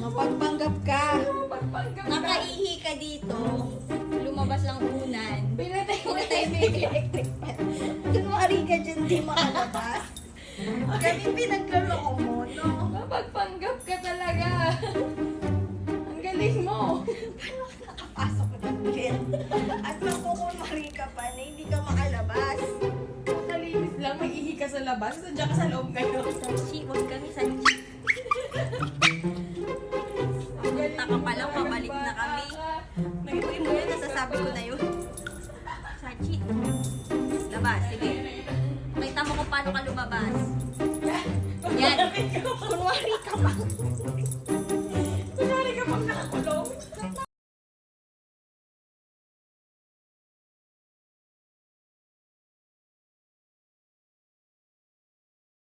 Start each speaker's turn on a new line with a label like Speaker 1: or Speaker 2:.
Speaker 1: Mapagpanggap ka.
Speaker 2: Pagpanggap ka.
Speaker 1: Nakaihi ka dito. Lumabas lang unan.
Speaker 2: Pinatay mo
Speaker 1: Pinatay mo yung electric fan. Kunwari ka dyan, di makalabas. Kami pinagloloko mo, no?
Speaker 2: Mapagpanggap ka talaga. Ang galing mo.
Speaker 1: Paano ka nakapasok ng bed? At makukunwari ka pa na hindi ka makalabas.
Speaker 2: Nakalinis lang, may ihi ka sa labas. Sadya ka sa loob kayo.
Speaker 1: Sachi, huwag kami sachi. Punta ka pa lang, pabalik na kami. Nagpuin mo yun, nasasabi ko na yun. Sachi, labas, sige. Makita mo kung paano ka lumabas. Yan. Kunwari ka pa.